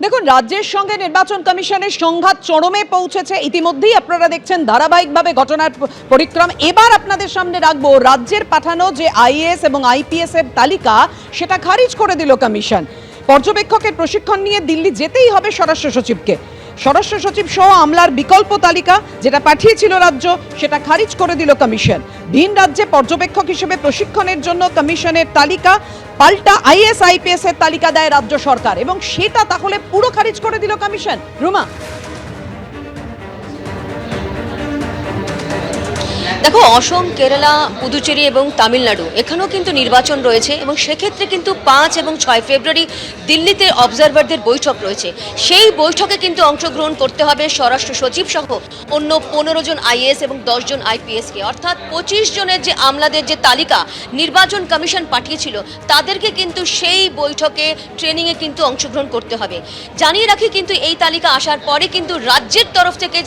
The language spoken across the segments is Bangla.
দেখুন, রাজ্যের সঙ্গে নির্বাচন কমিশনের সংঘাত চরমে পৌঁছেছে। ইতিমধ্যেই আপনারা দেখছেন ধারাবাহিকভাবে ঘটনার পরিক্রম। এবার আপনাদের সামনে রাখবো রাজ্যের পাঠানো যে আইএএস এবং আইপিএস এর তালিকা, সেটা খারিজ করে দিল কমিশন। পর্যবেক্ষকের প্রশিক্ষণ নিয়ে দিল্লি যেতেই হবে স্বরাষ্ট্র সচিবকে। স্বরাষ্ট্র সচিব সহ আমলার বিকল্প তালিকা যেটা পাঠিয়েছিল রাজ্য, সেটা খারিজ করে দিল কমিশন। ভিন রাজ্যে পর্যবেক্ষক হিসেবে প্রশিক্ষণের জন্য কমিশনের তালিকা পাল্টা আইএস আইপিএস এর তালিকা দেয় রাজ্য সরকার, এবং সেটা তাহলে পুরো খারিজ করে দিল কমিশন। রুমা, দেখো, অসম, কেরালা, পুদুচেরি এবং তামিলনাড়ু এখানেও কিন্তু নির্বাচন রয়েছে, এবং সেক্ষেত্রে কিন্তু 5 এবং 6 ফেব্রুয়ারি দিল্লিতে অবজারভারদের বৈঠক রয়েছে। সেই বৈঠকে কিন্তু অংশগ্রহণ করতে হবে স্বরাষ্ট্র সচিব সহ অন্য 15 জন আইএএস এবং 10 জন আইপিএসকে, অর্থাৎ 25 জনের যে আমলাদের যে তালিকা নির্বাচন কমিশন পাঠিয়েছিল, তাদেরকে কিন্তু সেই বৈঠকে ট্রেনিংয়ে কিন্তু অংশগ্রহণ করতে হবে। জানিয়ে রাখি, কিন্তু এই তালিকা আসার পরে কিন্তু রাজ্যের তরফ থেকে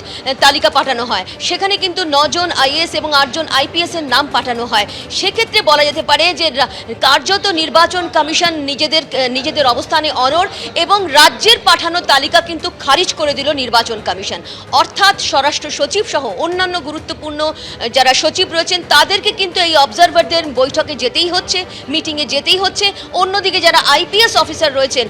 তালিকা পাঠানো হয়, সেখানে কিন্তু 9 জন আইএএস এবং 8 জন আইপিএস এর নাম পাঠানো হয়। সেক্ষেত্রে বলা যেতে পারে যে কার্যত নির্বাচন কমিশন নিজেদের অবস্থানে অনড়, এবং রাজ্যের পাঠানো তালিকা কিন্তু খারিজ করে দিল নির্বাচন কমিশন। অর্থাৎ স্বরাষ্ট্র সচিব সহ অন্যান্য গুরুত্বপূর্ণ যারা সচিব রয়েছেন, তাদেরকে কিন্তু এই অবজারভারদের বৈঠকে যেতেই হচ্ছে, মিটিংয়ে যেতেই হচ্ছে। অন্যদিকে যারা আইপিএস অফিসার রয়েছেন,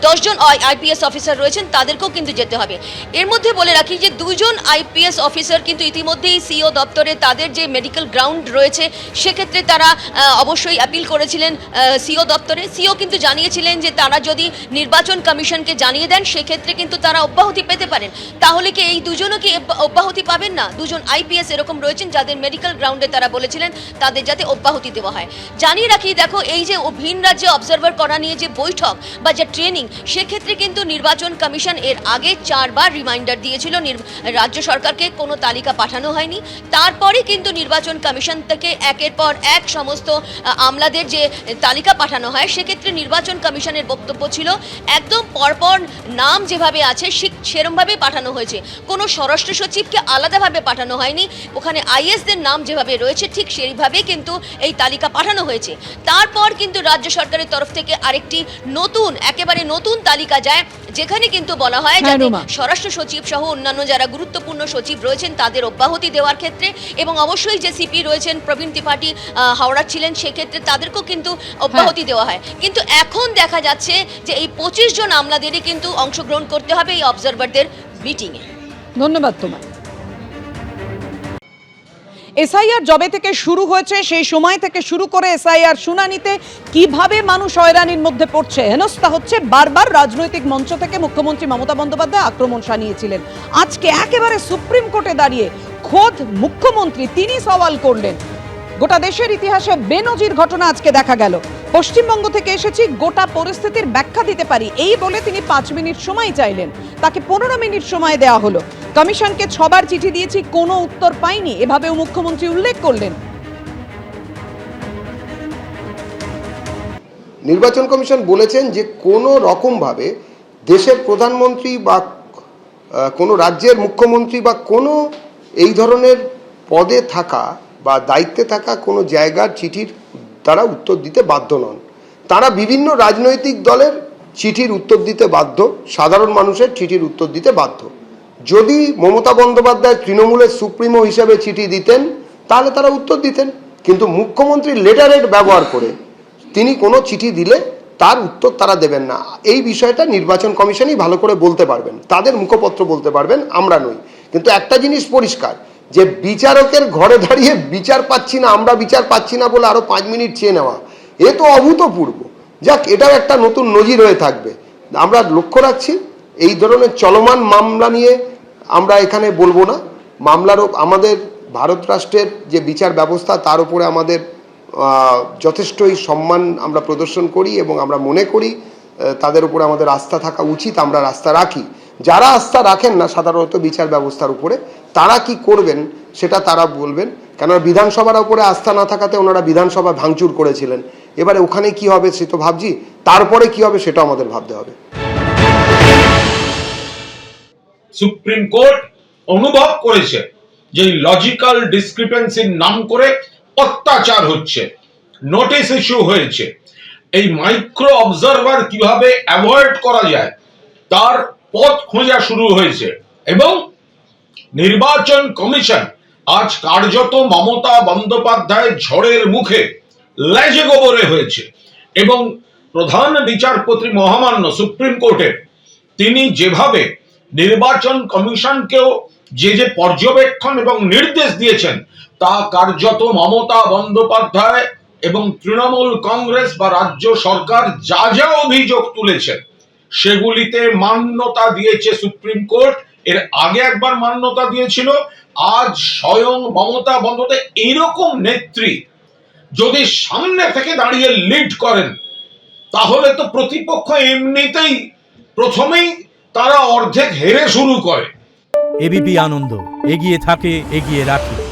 10 জন আইপিএস অফিসার রয়েছেন, তাদেরকেও কিন্তু যেতে হবে। এর মধ্যে বলে রাখি যে 2 জন আইপিএস অফিসার কিন্তু ইতিমধ্যেই সিও দপ্তরে তাদের যে মেডিকেল গ্রাউন্ড রয়েছে, সেক্ষেত্রে তারা অবশ্যই অ্যাপিল করেছিলেন সিও দপ্তরে। সিও কিন্তু জানিয়েছিলেন যে তারা যদি নির্বাচন কমিশনকে জানিয়ে দেন, সেক্ষেত্রে কিন্তু তারা অব্যাহতি পেতে পারেন। তাহলে কি এই দুজনও কি অব্যাহতি পাবেন না? 2 জন আইপিএস এরকম রয়েছেন যাদের মেডিকেল গ্রাউন্ডে তারা বলেছিলেন তাদের যাতে অব্যাহতি দেওয়া হয়। জানিয়ে রাখি, দেখো, এই যে ভিন রাজ্যে অবজারভার করা নিয়ে যে বৈঠক বা যে ট্রেনিং, সেক্ষেত্রে কিন্তু নির্বাচন কমিশন এর আগে 4 বার রিমাইন্ডার দিয়েছিল রাজ্য সরকারকে, কোনো তালিকা পাঠানো হয়নি। তারপরে কিন্তু নির্বাচন কমিশন থেকে একের পর এক সমস্ত আমলাদের যে তালিকা পাঠানো হয়, সেক্ষেত্রে নির্বাচন কমিশনের বক্তব্য ছিল একদম পরপর নাম যেভাবে আছে সেরমভাবেই পাঠানো হয়েছে, কোনো স্বরাষ্ট্র সচিবকে আলাদাভাবে পাঠানো হয়নি। ওখানে আইএসদের নাম যেভাবে রয়েছে ঠিক সেইভাবেই কিন্তু এই তালিকা পাঠানো হয়েছে। তারপর কিন্তু রাজ্য সরকারের তরফ থেকে আরেকটি একেবারে নতুন তালিকা যায়, যেখানে কিন্তু বলা হয় যাতে স্বরাষ্ট্র সচিব সহ অন্যান্য যারা গুরুত্বপূর্ণ সচিব রয়েছেন তাদের অব্যাহতি দেওয়ার ক্ষেত্রে, এবং অবশ্যই যে সিপি রয়েছেন প্রবীণ ত্রিপাঠী হাওড়া ছিলেন, সেক্ষেত্রে তাদেরকেও কিন্তু অব্যাহতি দেওয়া হয়। কিন্তু এখন দেখা যাচ্ছে যে এই 25 জন আমলাদেরই কিন্তু অংশগ্রহণ করতে হবে এই অবজারভারদের মিটিংয়ে। ধন্যবাদ তোমায়। এসআইআর জবে থেকে শুরু হয়েছে, সেই সময় থেকে শুরু করে এসআইআর শুনানিতে কিভাবে মানুষ হয়রানির মধ্যে পড়ছে, হেনস্থা হচ্ছে, বারবার রাজনৈতিক মঞ্চ থেকে মুখ্যমন্ত্রী মমতা বন্দ্যোপাধ্যায় আক্রমণ শানিয়েছিলেন। আজকে একেবারে সুপ্রিম কোর্টে দাঁড়িয়ে খোদ মুখ্যমন্ত্রী তিনি সওয়াল করলেন। গোটা দেশের ইতিহাসে বেনজির ঘটনা আজকে দেখা গেল। পশ্চিমবঙ্গ থেকে এসেছি, গোটা পরিস্থিতির ব্যাখ্যা দিতে পারি, এই বলে তিনি 5 মিনিট সময় চাইলেন। তাকে 15 মিনিট সময় দেওয়া হলো। কমিশনকে 6 বার চিঠি দিয়েছি, কোনো উত্তর পাইনি, এভাবেও মুখ্যমন্ত্রী উল্লেখ করলেন। নির্বাচন কমিশন বলেছেন যে কোনো রকমভাবে দেশের প্রধানমন্ত্রী বা কোনো রাজ্যের মুখ্যমন্ত্রী বা কোনো এই ধরনের পদে থাকা বা দায়িত্বে থাকা কোনো জায়গার চিঠির তারা উত্তর দিতে বাধ্য নন। তারা বিভিন্ন রাজনৈতিক দলের চিঠির উত্তর দিতে বাধ্য, সাধারণ মানুষের চিঠির উত্তর দিতে বাধ্য। যদি মমতা বন্দ্যোপাধ্যায় তৃণমূলের সুপ্রিমো হিসেবে চিঠি দিতেন তাহলে তারা উত্তর দিতেন, কিন্তু মুখ্যমন্ত্রী লেটারেড ব্যবহার করে তিনি কোনো চিঠি দিলে তার উত্তর তারা দেবেন না। এই বিষয়টা নির্বাচন কমিশনই ভালো করে বলতে পারবেন, তাদের মুখপত্র বলতে পারবেন, আমরা নই। কিন্তু একটা জিনিস পরিষ্কার, যে বিচারকের ঘরে দাঁড়িয়ে বিচার পাচ্ছি না, আমরা বিচার পাচ্ছি না বলে আরো 5 মিনিট চেয়ে নেওয়া, এ তো অভূতপূর্ব। যাক, এটাও একটা নতুন নজির হয়ে থাকবে। আমরা লক্ষ্য রাখছি এই ধরনের চলমান মামলা নিয়ে আমরা এখানে বলবো না। মামলারও আমাদের ভারত রাষ্ট্রের যে বিচার ব্যবস্থা তার উপরে আমাদের যথেষ্টই সম্মান আমরা প্রদর্শন করি, এবং আমরা মনে করি তাদের উপরে আমাদের আস্থা থাকা উচিত, আমরা আস্থা রাখি। যারা আস্থা রাখেন না সাধারণত বিচার ব্যবস্থার উপরে, তারা কি করবেন সেটা তারা বলবেন। কেননা বিধানসভার উপরে আস্থা না থাকাতে ওনারা বিধানসভা ভাঙচুর করেছিলেন। এবারে ওখানে কি হবে সে তো ভাবছি, তারপরে কি হবে সেটা আমাদের ভাবতে হবে। সুপ্রিম কোর্ট অনুভব করেছে যে লজিক্যাল ডিসক্রিপেন্সির নাম করে অত্যাচার হচ্ছে, নোটিশ ইস্যু হয়েছে। এই মাইক্রো অবজারভার কিভাবে অ্যাভয়েড করা যায় তার পথ খোঁজা শুরু হয়েছে এবং নির্বাচন কমিশন আজ কার্যত মমতা বন্দ্যোপাধ্যায় ঝড়ের মুখে লেজে গোবরে হয়েছে এবং প্রধান বিচারপতি মহামান্য সুপ্রিম কোর্টের তিনি যেভাবে নির্বাচন কমিশনকেও যে পর্যবেক্ষণ এবং নির্দেশ দিয়েছেন তা কার্যত মমতা বন্দ্যোপাধ্যায় এবং তৃণমূল কংগ্রেস বা রাজ্য সরকার যা যা অভিযোগ তুলেছেন সেগুলিতে মান্যতা দিয়েছে সুপ্রিম কোর্ট। এর আগে একবার মান্যতা দিয়েছিল, আজ স্বয়ং মমতা বন্দ্যোপাধ্যায় এইরকম নেত্রী যদি সামনে থেকে দাঁড়িয়ে লিড করেন তাহলে তো প্রতিপক্ষ এমনিতেই প্রথমেই তারা অর্ধেক হেরে শুরু করে। এবিপি আনন্দ এগিয়ে থাকে, এগিয়ে রাখে।